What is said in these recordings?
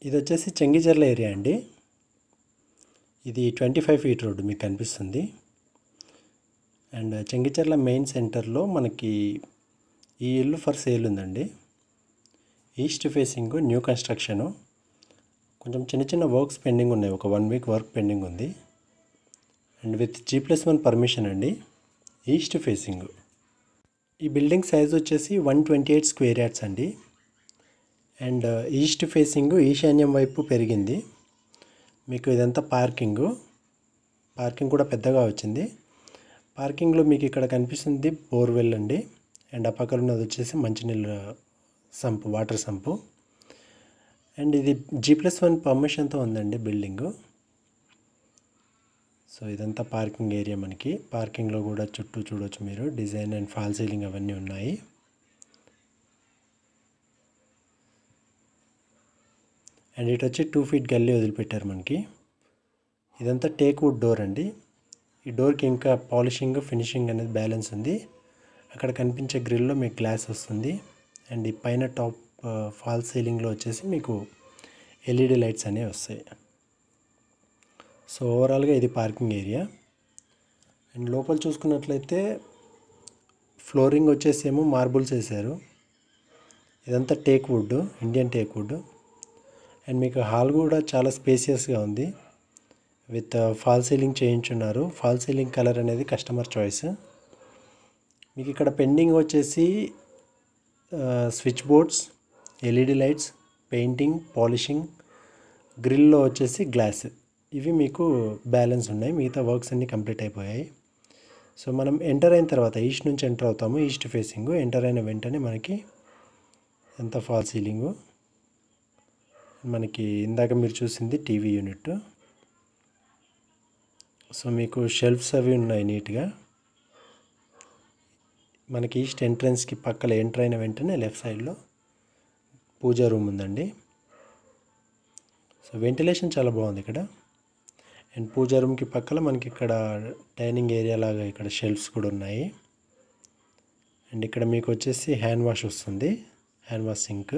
ఇది వచ్చేసి చెంగిచెర్ల ఏరియా అండి. ఇది 25 ఫీట్ రోడ్డు మీకు కనిపిస్తుంది. అండ్ చెంగిచెర్ల మెయిన్ సెంటర్లో మనకి ఈ ఇల్లు ఫర్ సేల్ ఉందండి. East facing new construction. కొంచెం చిన్న చిన్న వర్క్స్ పెండింగ్ ఉన్నాయి. ఒక 1 వీక్ వర్క్ పెండింగ్ ఉంది. అండ్ విత్ G+1 పర్మిషన్ అండి. East facing. ఈ బిల్డింగ్ సైజ్ వచ్చేసి 128 స్క్వేర్ యార్డ్స్ అండి. అండ్ ఈస్ట్ ఫేసింగ్ ఈశాన్యం వైపు పెరిగింది. మీకు ఇదంతా పార్కింగ్ కూడా పెద్దగా వచ్చింది. పార్కింగ్లో మీకు ఇక్కడ కనిపిస్తుంది బోర్వెల్ అండి. అండ్ ఆ పక్కన ఉన్నది వచ్చేసి మంచినీళ్ళ సంపు, వాటర్ సంపు. అండ్ ఇది G+1 పర్మిషన్తో ఉందండి బిల్డింగు. సో ఇదంతా పార్కింగ్ ఏరియా. మనకి పార్కింగ్లో కూడా చుట్టూ చూడవచ్చు మీరు, డిజైన్ అండ్ ఫాల్ సీలింగ్ అవన్నీ ఉన్నాయి. అండ్ ఇటు వచ్చి 2 ఫీట్ గల్లీ వదిలిపెట్టారు మనకి. ఇదంతా టేక్ వుడ్ డోర్ అండి. ఈ డోర్కి ఇంకా పాలిషింగ్ ఫినిషింగ్ అనేది బ్యాలెన్స్ ఉంది. అక్కడ కనిపించే గ్రిల్లో మీకు గ్లాస్ వస్తుంది. అండ్ ఈ పైన టాప్ ఫాల్ సీలింగ్లో వచ్చేసి మీకు LED లైట్స్ అనేవి వస్తాయి. సో ఓవరాల్గా ఇది పార్కింగ్ ఏరియా. అండ్ లోపల చూసుకున్నట్లయితే ఫ్లోరింగ్ వచ్చేసి ఏమో మార్బుల్స్ వేసారు. ఇదంతా teak wood, Indian teak wood. And మీకు హాల్ కూడా చాలా స్పేసియస్గా ఉంది. విత్ ఫాల్ సీలింగ్ చేయించున్నారు. ఫాల్ సీలింగ్ కలర్ అనేది కస్టమర్ చాయిస్. మీకు ఇక్కడ పెండింగ్ వచ్చేసి switch boards, LED lights, painting, polishing, గ్రిల్లో వచ్చేసి గ్లాస్, ఇవి మీకు బ్యాలెన్స్ ఉన్నాయి. మిగతా వర్క్స్ అన్నీ కంప్లీట్ అయిపోయాయి. సో మనం ఎంటర్ అయిన తర్వాత ఈస్ట్ నుంచి ఎంటర్ అవుతాము. ఈస్ట్ ఫేసింగ్ ఎంటర్ అయిన వెంటనే మనకి ఎంత ఫాల్ సీలింగు, మనకి ఇందాక మీరు చూసింది టీవీ యూనిట్. సో మీకు షెల్ఫ్స్ అవి ఉన్నాయి నీట్గా. మనకి ఈస్ట్ ఎంట్రన్స్కి పక్కన ఎంటర్ అయిన వెంటనే లెఫ్ట్ సైడ్లో పూజా రూమ్ ఉందండి. సో వెంటిలేషన్ చాలా బాగుంది ఇక్కడ. అండ్ పూజా రూమ్కి పక్కన మనకి ఇక్కడ డైనింగ్ ఏరియా లాగా ఇక్కడ షెల్ఫ్స్ కూడా ఉన్నాయి. అండ్ ఇక్కడ మీకు వచ్చేసి హ్యాండ్ వాష్ వస్తుంది, హ్యాండ్ వాష్ సింక్.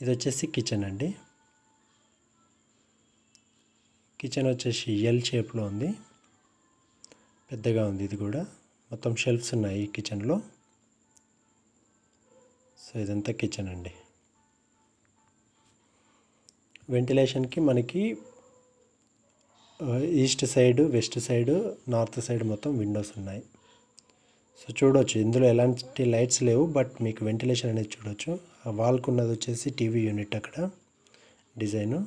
ఇది వచ్చేసి కిచెన్ అండి. కిచెన్ వచ్చేసి ఎల్ షేప్లో ఉంది, పెద్దగా ఉంది. ఇది కూడా మొత్తం షెల్ఫ్స్ ఉన్నాయి ఈ కిచెన్లో. సో ఇదంతా కిచెన్ అండి. వెంటిలేషన్కి మనకి east side, west side, north side మొత్తం విండోస్ ఉన్నాయి. సో చూడవచ్చు ఇందులో ఎలాంటి లైట్స్ లేవు, బట్ మీకు వెంటిలేషన్ అనేది చూడవచ్చు. ఆ వాల్కు ఉన్నది వచ్చేసి టీవీ యూనిట్ అక్కడ డిజైను.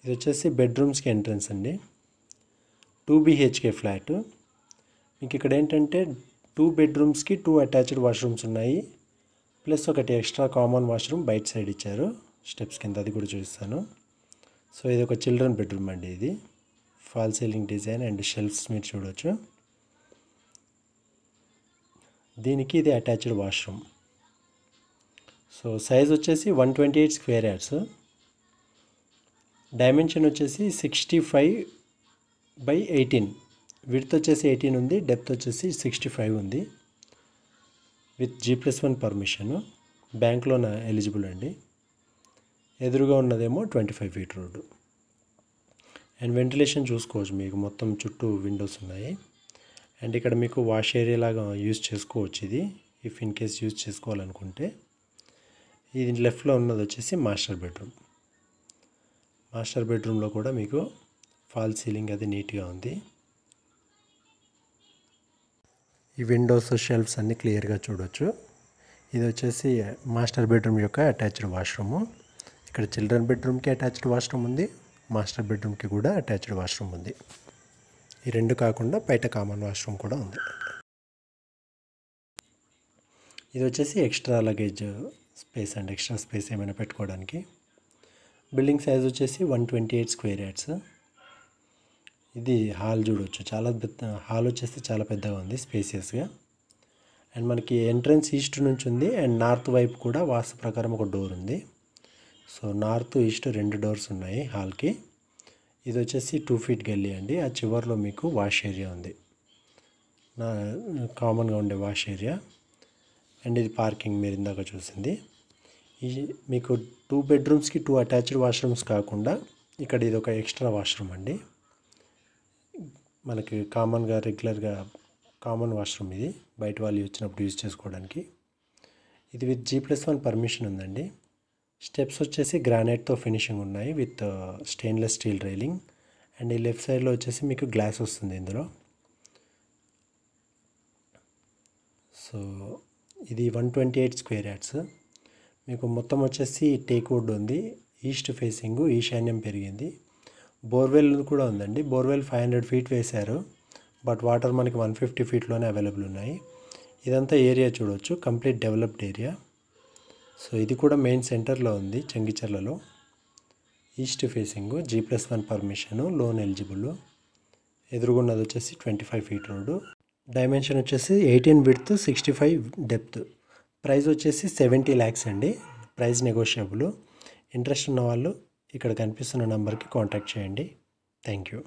ఇది వచ్చేసి బెడ్రూమ్స్కి ఎంట్రన్స్ అండి. 2 BHK ఫ్లాట్. మీకు ఇక్కడ ఏంటంటే 2 బెడ్రూమ్స్కి 2 అటాచ్డ్ వాష్రూమ్స్ ఉన్నాయి. ప్లస్ ఒకటి ఎక్స్ట్రా కామన్ వాష్రూమ్ బయట సైడ్ ఇచ్చారు స్టెప్స్ కింద, అది కూడా చూపిస్తాను. సో ఇది ఒక చిల్డ్రన్ బెడ్రూమ్ అండి. ఇది fall ceiling design and shelves మీరు చూడవచ్చు. దీనికి ఇది అటాచ్డ్ వాష్రూమ్. సో సైజ్ వచ్చేసి 128 స్క్వేర్ యార్డ్స్. డైమెన్షన్ వచ్చేసి 65/18. విడ్త్ వచ్చేసి 18 ఉంది, డెప్త్ వచ్చేసి 65 ఉంది. With G+1 permission. Bank loan eligible అండి. ఎదురుగా ఉన్నదేమో 25 ఫీట్ రోడ్డు. అండ్ వెంటిలేషన్ చూసుకోవచ్చు, మీకు మొత్తం చుట్టూ విండోస్ ఉన్నాయి. అండ్ ఇక్కడ మీకు వాష్ ఏరియా లాగా యూజ్ చేసుకోవచ్చు ఇది, ఇఫ్ ఇన్ కేస్ యూజ్ చేసుకోవాలనుకుంటే. ఇది లెఫ్ట్లో ఉన్నది వచ్చేసి మాస్టర్ బెడ్రూమ్. మాస్టర్ బెడ్రూమ్లో కూడా మీకు ఫాల్ సీలింగ్ అది నీట్గా ఉంది. ఈ విండోస్, షెల్ఫ్స్ అన్నీ క్లియర్గా చూడవచ్చు. ఇది వచ్చేసి మాస్టర్ బెడ్రూమ్ యొక్క అటాచ్డ్ వాష్రూము. ఇక్కడ చిల్డ్రన్ బెడ్రూమ్కి అటాచ్డ్ వాష్రూమ్ ఉంది, మాస్టర్ బెడ్రూమ్కి కూడా అటాచ్డ్ వాష్రూమ్ ఉంది. ఈ రెండు కాకుండా బయట కామన్ వాష్రూమ్ కూడా ఉంది. ఇది వచ్చేసి ఎక్స్ట్రా లగేజ్ స్పేస్ అండి, ఎక్స్ట్రా స్పేస్ ఏమైనా పెట్టుకోవడానికి. బిల్డింగ్ సైజ్ వచ్చేసి 128 స్క్వేర్ యార్డ్స్. ఇది హాల్ చూడవచ్చు, చాలా పెద్ద హాల్ వచ్చేసి చాలా పెద్దగా ఉంది, స్పేసియస్గా. అండ్ మనకి ఎంట్రన్స్ ఈస్ట్ నుంచి ఉంది. అండ్ నార్త్ వైపు కూడా వాస్తు ప్రకారం ఒక డోర్ ఉంది. సో నార్త్, ఈస్ట్ 2 డోర్స్ ఉన్నాయి హాల్కి. ఇది వచ్చేసి 2 ఫీట్ గల్లీ అండి. ఆ చివర్లో మీకు వాష్ ఏరియా ఉంది, కామన్గా ఉండే వాష్ ఏరియా. అండ్ ఇది పార్కింగ్ మీరు ఇందాక చూసింది. ఈ మీకు 2 బెడ్రూమ్స్కి 2 అటాచ్డ్ వాష్రూమ్స్ కాకుండా ఇక్కడ ఇది ఒక ఎక్స్ట్రా వాష్రూమ్ అండి. మనకి కామన్గా రెగ్యులర్గా కామన్ వాష్రూమ్ ఇది, బయట వాళ్ళు వచ్చినప్పుడు యూజ్ చేసుకోవడానికి. ఇది విత్ G+1 పర్మిషన్ ఉందండి. స్టెప్స్ వచ్చేసి గ్రానైట్తో ఫినిషింగ్ ఉన్నాయి with stainless steel railing. And ఈ లెఫ్ట్ సైడ్లో వచ్చేసి మీకు గ్లాస్ వస్తుంది ఇందులో. సో ఇది 128 స్క్వేర్ యార్డ్స్. మీకు మొత్తం వచ్చేసి టేక్ వుడ్ ఉంది. ఈస్ట్ ఫేసింగ్, ఈశాన్యం పెరిగింది. బోర్వెల్ కూడా ఉందండి. బోర్వెల్ 500 ఫీట్ వేశారు, బట్ వాటర్ మనకి 150 ఫీట్లోనే అవైలబుల్ ఉన్నాయి. ఇదంతా ఏరియా చూడవచ్చు, కంప్లీట్ డెవలప్డ్ ఏరియా. సో ఇది కూడా మెయిన్ సెంటర్లో ఉంది చెంగిచెర్లలో. East facing, G+1 permission, loan eligible. ఎదురుగున్నది వచ్చేసి 25 ఫీట్ రోడ్డు. డైమెన్షన్ వచ్చేసి 18 విడ్త్, 65 డెప్త్. ప్రైస్ వచ్చేసి 70 lakhs అండి. Price negotiable. ఇంట్రెస్ట్ ఉన్న వాళ్ళు ఇక్కడ కనిపిస్తున్న నెంబర్కి కాంటాక్ట్ చేయండి. Thank you.